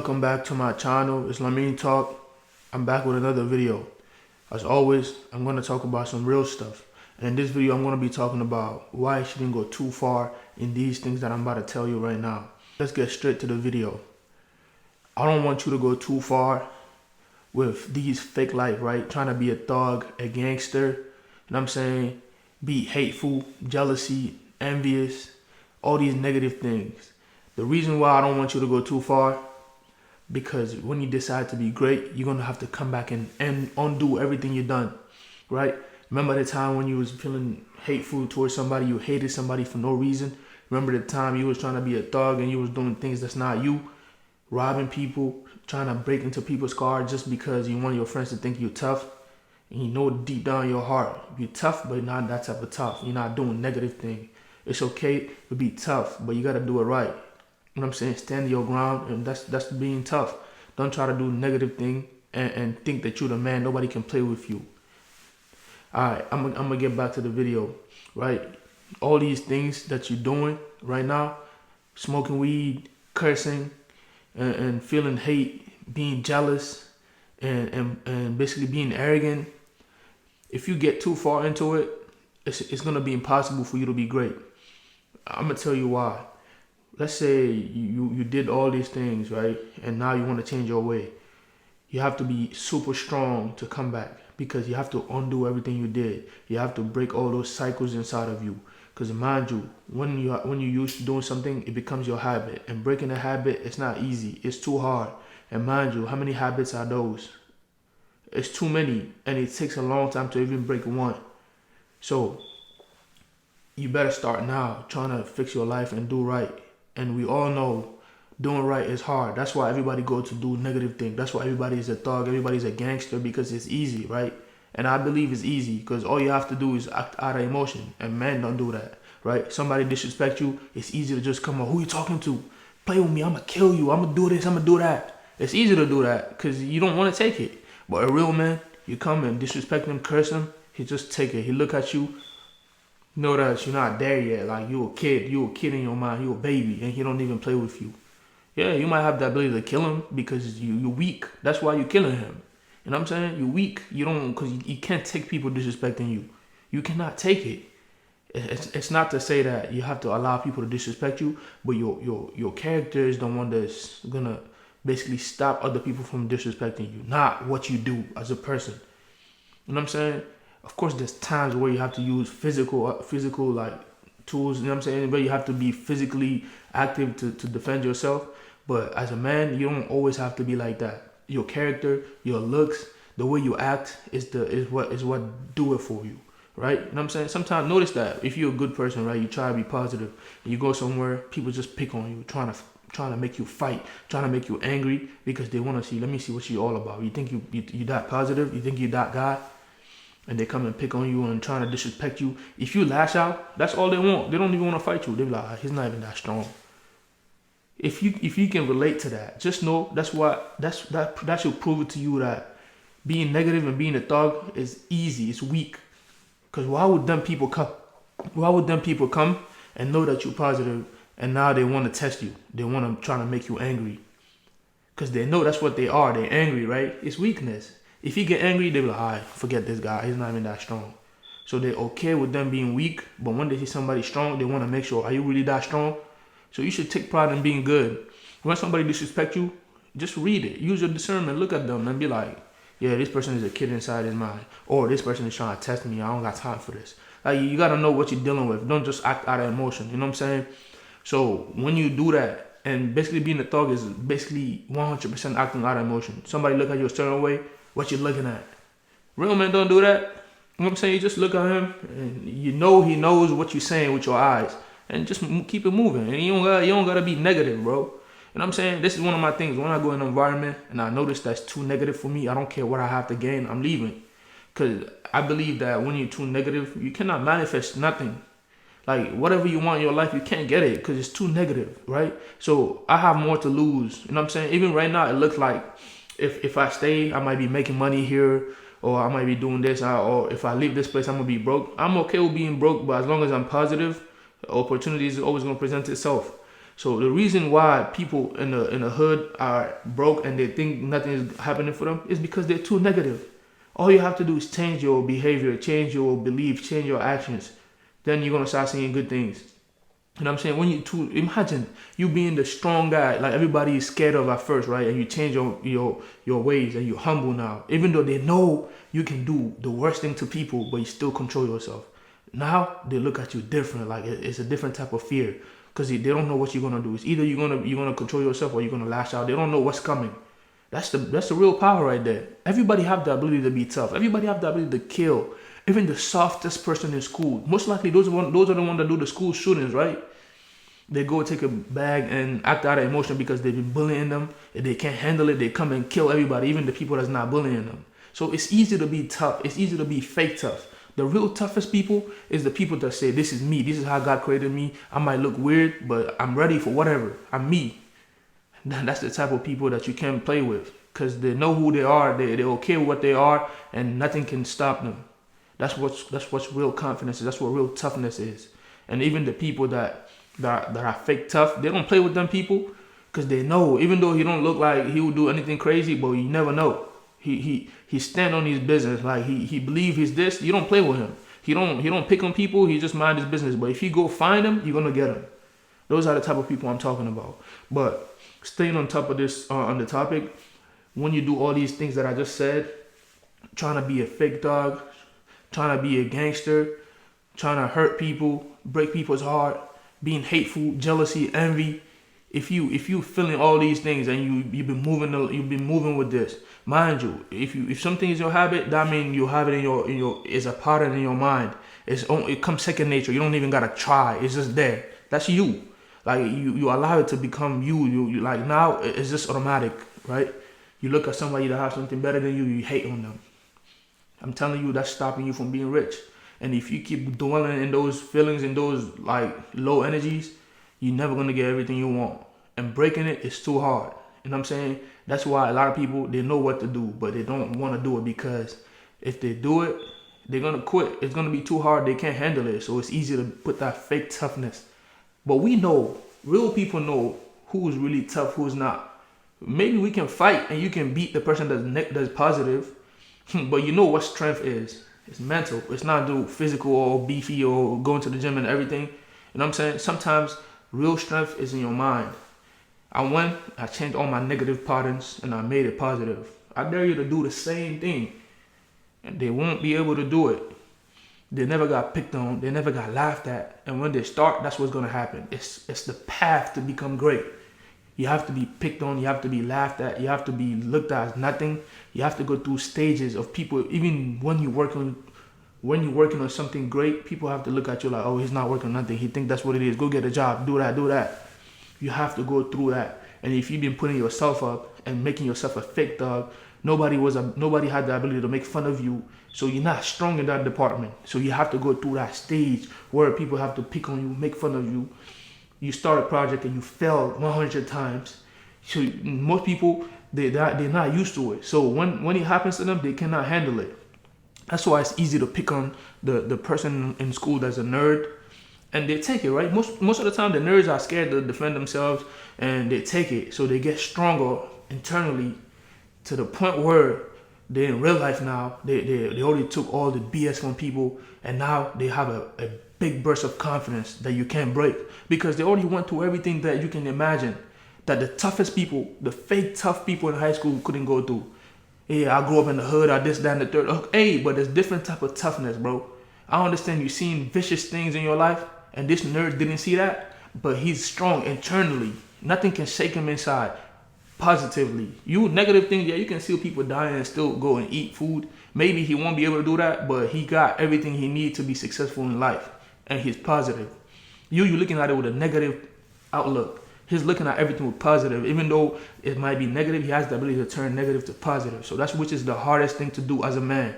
Welcome back to my channel. It's Lamine Talk. I'm back with another video. As always, I'm going to talk about some real stuff. And in this video, I'm going to be talking about why you shouldn't go too far in these things that I'm about to tell you right now. Let's get straight to the video. I don't want you to go too far with these fake life, right? Trying to be a thug, a gangster, you know what I'm saying? Be hateful, jealousy, envious, all these negative things. The reason why I don't want you to go too far, because when you decide to be great, you're gonna have to come back and undo everything you've done, right? Remember the time when you was feeling hateful towards somebody, you hated somebody for no reason? Remember the time you was trying to be a thug and you was doing things that's not you, robbing people, trying to break into people's cars just because you want your friends to think you're tough? And you know deep down in your heart, you're tough, but not that type of tough. You're not doing negative things. It's okay to be tough, but you gotta do it right. You know what I'm saying? Stand your ground, and that's being tough. Don't try to do negative thing and think that you're the man. Nobody can play with you. Alright, I'm gonna get back to the video, right? All these things that you're doing right now, smoking weed, cursing, and feeling hate, being jealous, and basically being arrogant. If you get too far into it, it's gonna be impossible for you to be great. I'm gonna tell you why. Let's say you did all these things, right? And now you want to change your way. You have to be super strong to come back, because you have to undo everything you did. You have to break all those cycles inside of you. Because mind you, when you used to doing something, it becomes your habit. And breaking a habit, it's not easy. It's too hard. And mind you, how many habits are those? It's too many. And it takes a long time to even break one. So you better start now trying to fix your life and do right. And we all know doing right is hard. That's why everybody go to do negative things. That's why everybody is a thug. Everybody's a gangster, because it's easy, right? And I believe it's easy because all you have to do is act out of emotion. And men don't do that, right? Somebody disrespect you, it's easy to just come on. Who you talking to? Play with me. I'm going to kill you. I'm going to do this. I'm going to do that. It's easy to do that because you don't want to take it. But a real man, you come and disrespect him, curse him, he just take it. He look at you. Know that you're not there yet. Like you a kid in your mind, you a baby, and he don't even play with you. Yeah, you might have the ability to kill him because you're weak. That's why you're killing him. You know what I'm saying? You're weak. You don't, because you can't take people disrespecting you. You cannot take it. It's not to say that you have to allow people to disrespect you, but your character is the one that's gonna basically stop other people from disrespecting you, not what you do as a person. You know what I'm saying? Of course, there's times where you have to use physical like tools, you know what I'm saying? Where you have to be physically active to defend yourself. But as a man, you don't always have to be like that. Your character, your looks, the way you act is what do it for you, right? You know what I'm saying? Sometimes notice that if you're a good person, right, you try to be positive, and you go somewhere, people just pick on you, trying to make you fight, trying to make you angry because they want to see. Let me see what you all about. You think you that positive? You think you that guy? And they come and pick on you and trying to disrespect you. If you lash out, that's all they want. They don't even want to fight you. They be like, he's not even that strong. If you can relate to that, just know that should prove it to you that being negative and being a thug is easy. It's weak. Because why would them people come? Why would them people come and know that you're positive and now they want to test you? They want to try to make you angry. Because they know that's what they are. They're angry, right? It's weakness. If you get angry, they be like, all right, forget this guy. He's not even that strong. So they're okay with them being weak, but when they see somebody strong, they want to make sure, are you really that strong? So you should take pride in being good. When somebody disrespect you, just read it. Use your discernment. Look at them and be like, yeah, this person is a kid inside his mind. Or this person is trying to test me. I don't got time for this. Like, you got to know what you're dealing with. Don't just act out of emotion. You know what I'm saying? So when you do that, and basically being a thug is basically 100% acting out of emotion. Somebody look at you a certain way, what you looking at. Real men don't do that. You know what I'm saying? You just look at him and you know he knows what you're saying with your eyes, and just keep it moving. And you don't gotta be negative, bro. You know what I'm saying? This is one of my things. When I go in an environment and I notice that's too negative for me, I don't care what I have to gain, I'm leaving. Because I believe that when you're too negative, you cannot manifest nothing. Like, whatever you want in your life, you can't get it because it's too negative, right? So I have more to lose. You know what I'm saying? Even right now, it looks like if I stay, I might be making money here, or I might be doing this, or if I leave this place, I'm going to be broke. I'm okay with being broke, but as long as I'm positive, opportunities are always going to present itself. So the reason why people in the hood are broke and they think nothing is happening for them is because they're too negative. All you have to do is change your behavior, change your beliefs, change your actions. Then you're gonna start seeing good things. You know what I'm saying? When you too imagine you being the strong guy, like everybody is scared of at first, right? And you change your ways and you're humble now. Even though they know you can do the worst thing to people, but you still control yourself. Now they look at you different, like it's a different type of fear. Because they don't know what you're gonna do. It's either you're gonna control yourself or you're gonna lash out. They don't know what's coming. That's the real power right there. Everybody have the ability to be tough. Everybody have the ability to kill. Even the softest person in school. Most likely those are the ones that do the school shootings, right? They go take a bag and act out of emotion because they've been bullying them. If they can't handle it, they come and kill everybody, even the people that's not bullying them. So it's easy to be tough. It's easy to be fake tough. The real toughest people is the people that say, this is me. This is how God created me. I might look weird, but I'm ready for whatever. I'm me. That's the type of people that you can't play with because they know who they are. They're okay with what they are and nothing can stop them. That's what's real confidence is. That's what real toughness is. And even the people that are fake tough, they don't play with them people because they know, even though he don't look like he would do anything crazy, but you never know. He stand on his business. Like he believe he's this. You don't play with him. He don't pick on people. He just mind his business. But if you go find him, you're gonna get him. Those are the type of people I'm talking about. But staying on top of this on the topic, when you do all these things that I just said, trying to be a fake dog, trying to be a gangster, trying to hurt people, break people's heart, being hateful, jealousy, envy. If you feeling all these things and you've been moving with this, mind you, if something is your habit, that means you have it in your it's a pattern in your mind. It comes second nature. You don't even gotta try. It's just there. That's you. Like you allow it to become you. You like now it's just automatic, right? You look at somebody that has something better than you, you hate on them. I'm telling you, that's stopping you from being rich. And if you keep dwelling in those feelings and those like low energies, you're never gonna get everything you want. And breaking it is too hard. You know what I'm saying? That's why a lot of people, they know what to do, but they don't want to do it because if they do it, they're gonna quit. It's gonna be too hard. They can't handle it. So it's easy to put that fake toughness. But we know, real people know who's really tough, who's not. Maybe we can fight and you can beat the person that's positive, but you know what strength is. It's mental. It's not do physical or beefy or going to the gym and everything. You know what I'm saying? Sometimes real strength is in your mind. I changed all my negative patterns and I made it positive. I dare you to do the same thing. And they won't be able to do it. They never got picked on. They never got laughed at. And when they start, that's what's going to happen. It's the path to become great. You have to be picked on. You have to be laughed at. You have to be looked at as nothing. You have to go through stages of people. Even when you're working on something great, people have to look at you like, oh, he's not working on nothing. He think that's what it is. Go get a job. Do that. You have to go through that. And if you've been putting yourself up and making yourself a fake dog, nobody had the ability to make fun of you. So you're not strong in that department. So you have to go through that stage where people have to pick on you, make fun of you. You start a project and you fail 100 times. So most people, they're not used to it. So when it happens to them, they cannot handle it. That's why it's easy to pick on the person in school that's a nerd. And they take it, right? Most of the time, the nerds are scared to defend themselves, and they take it. So they get stronger internally to the point where they in real life now, they already took all the BS from people, and now they have a big burst of confidence that you can't break because they already went through everything that you can imagine that the toughest people, the fake tough people in high school couldn't go through. Yeah, I grew up in the hood, I this, that, and the third. Hey, but there's different type of toughness, bro. I understand you've seen vicious things in your life, and this nerd didn't see that, but he's strong internally. Nothing can shake him inside positively. You negative things, yeah, you can see people dying and still go and eat food. Maybe he won't be able to do that, but he got everything he needs to be successful in life, and he's positive. You're looking at it with a negative outlook. He's looking at everything with positive. Even though it might be negative, he has the ability to turn negative to positive. So that's which is the hardest thing to do as a man.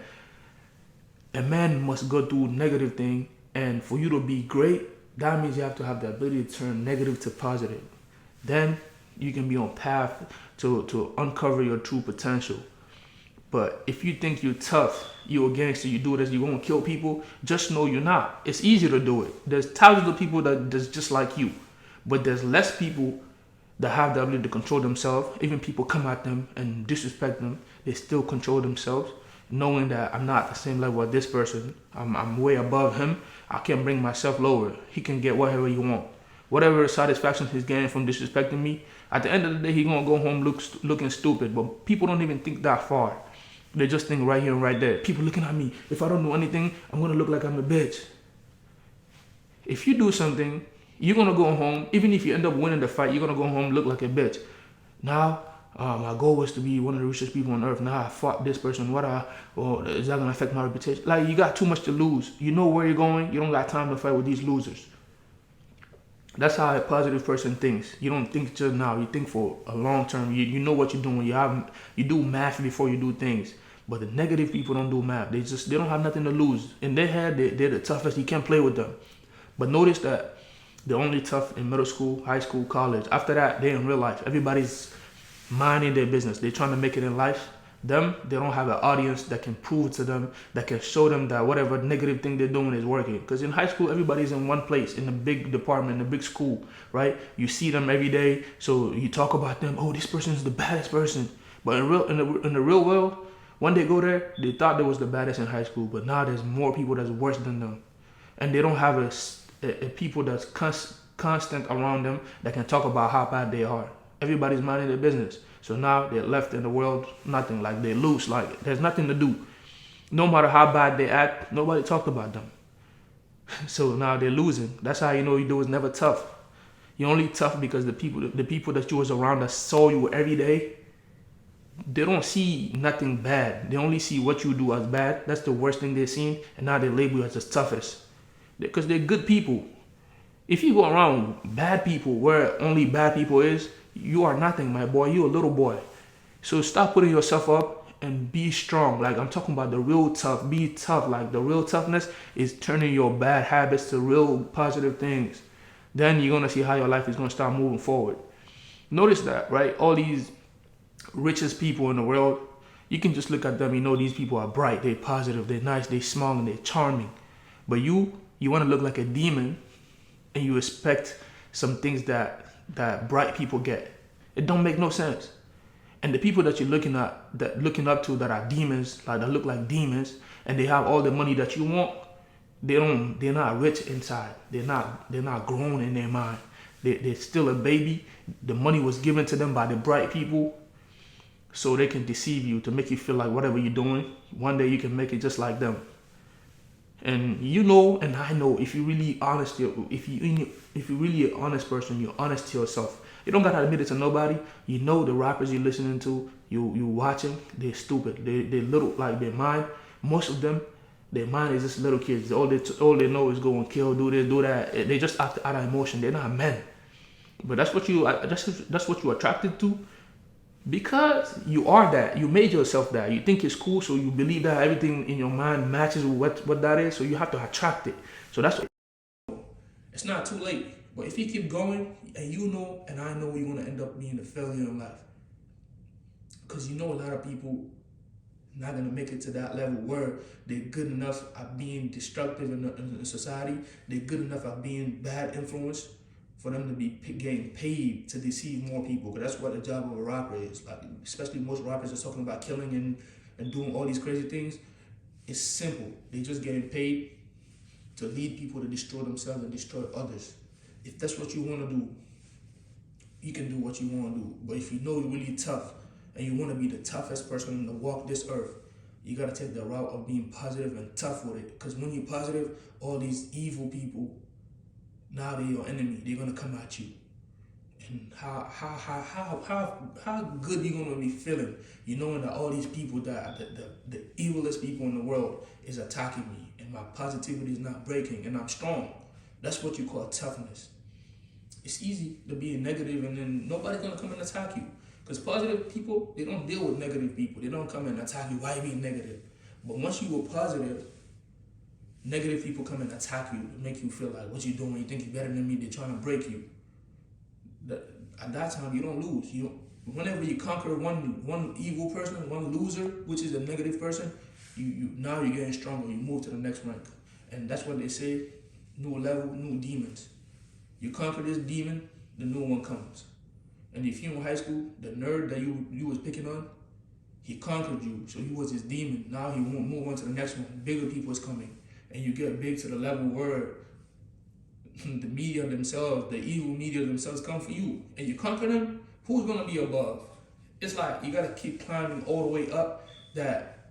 A man must go through negative thing. And for you to be great, that means you have to have the ability to turn negative to positive. Then you can be on path to uncover your true potential. But if you think you're tough, you're a gangster, you do this, you're going to kill people, just know you're not. It's easy to do it. There's thousands of people that's just like you. But there's less people that have the ability to control themselves. Even people come at them and disrespect them, they still control themselves, knowing that I'm not at the same level as this person. I'm way above him. I can bring myself lower. He can get whatever he want. Whatever satisfaction he's getting from disrespecting me, at the end of the day, he gonna go home looking stupid. But people don't even think that far. They just think right here and right there. People looking at me. If I don't do anything, I'm gonna look like I'm a bitch. If you do something, you're gonna go home. Even if you end up winning the fight, you're gonna go home look like a bitch. Now, my goal was to be one of the richest people on earth. Now I fought this person. Is that gonna affect my reputation? Like, you got too much to lose. You know where you're going. You don't got time to fight with these losers. That's how a positive person thinks. You don't think just now. You think for a long term. You know what you're doing. You do math before you do things. But the negative people don't do math. They don't have nothing to lose. In their head, they're the toughest. You can't play with them. But notice that they're only tough in middle school, high school, college. After that, they're in real life. Everybody's minding their business. They're trying to make it in life. They don't have an audience that can prove to them, that can show them that whatever negative thing they're doing is working. Because in high school, everybody's in one place, in a big department, in a big school, right? You see them every day, so you talk about them. Oh, this person's the baddest person. But in the real world, when they go there, they thought they was the baddest in high school, but now there's more people that's worse than them, and they don't have a people that's constant around them that can talk about how bad they are. Everybody's minding their business. So now they're left in the world, nothing. Like, they're loose. Like, there's nothing to do. No matter how bad they act, nobody talked about them. So now they're losing. That's how you know you was never tough. You're only tough because the people that you was around that saw you every day, they don't see nothing bad. They only see what you do as bad. That's the worst thing they've seen. And now they label you as the toughest. Because they're good people. If you go around bad people where only bad people is, you are nothing, my boy. You're a little boy. So stop putting yourself up and be strong. Like, I'm talking about the real tough. Be tough. Like, the real toughness is turning your bad habits to real positive things. Then you're going to see how your life is going to start moving forward. Notice that, right? All these richest people in the world, you can just look at them. You know these people are bright. They're positive. They're nice. They're small and they're charming. But you want to look like a demon, and you expect some things that bright people get. It don't make no sense. And the people that you're looking up to that are demons, like, that look like demons, and they have all the money that you want, they're not rich inside. They're not grown in their mind. They're still a baby. The money was given to them by the bright people so they can deceive you, to make you feel like whatever you're doing, one day you can make it just like them. And you know, and I know, if you really honest, if you really an honest person, you're honest to yourself. You don't gotta admit it to nobody. You know the rappers you're listening to, you watching, they're stupid. They little, like, their mind. Most of them, their mind is just little kids. All they know is go and kill, do this, do that. They just act out of emotion. They're not men. But that's what you attracted to. Because you are that. You made yourself that. You think it's cool, so you believe that everything in your mind matches with what that is, so you have to attract it. So that's what. It's not too late. But if you keep going, and you know, and I know, you're going to end up being a failure in life. Because you know a lot of people not going to make it to that level where they're good enough at being destructive in society. They're good enough at being bad influence for them to be getting paid to deceive more people. Because that's what the job of a rapper is. Like, especially most rappers are talking about killing and doing all these crazy things. It's simple. They're just getting paid to lead people to destroy themselves and destroy others. If that's what you want to do, you can do what you want to do. But if you know you're really tough and you want to be the toughest person to walk this earth, you got to take the route of being positive and tough with it. Because when you're positive, all these evil people, now they're your enemy. They're gonna come at you. And how good you gonna be feeling, you knowing that all these people, that the evilest people in the world is attacking me, and my positivity is not breaking, and I'm strong. That's what you call toughness. It's easy to be negative, and then nobody's gonna come and attack you. Because positive people, they don't deal with negative people. They don't come and attack you. Why are you being negative? But once you go positive, negative people come and attack you to make you feel like, what you doing? You think you're better than me? They're trying to break you. At that time, you don't lose. Whenever you conquer one evil person, one loser, which is a negative person, now you're getting stronger. You move to the next rank, and that's what they say: new level, new demons. You conquer this demon, the new one comes. And if you in high school, the nerd that you was picking on, he conquered you, so he was his demon. Now he won't move on to the next one. Bigger people is coming, and you get big to the level where the media themselves, the evil media themselves, come for you, and you conquer them. Who's gonna be above? It's like you gotta keep climbing all the way up. That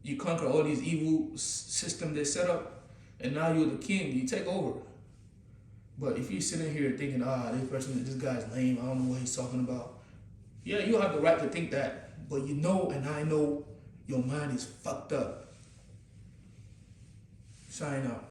you conquer all these evil systems they set up, and now you're the king. You take over. But if you're sitting here thinking, this guy's lame, I don't know what he's talking about. Yeah, you have the right to think that. But you know, and I know, your mind is fucked up. Sign out.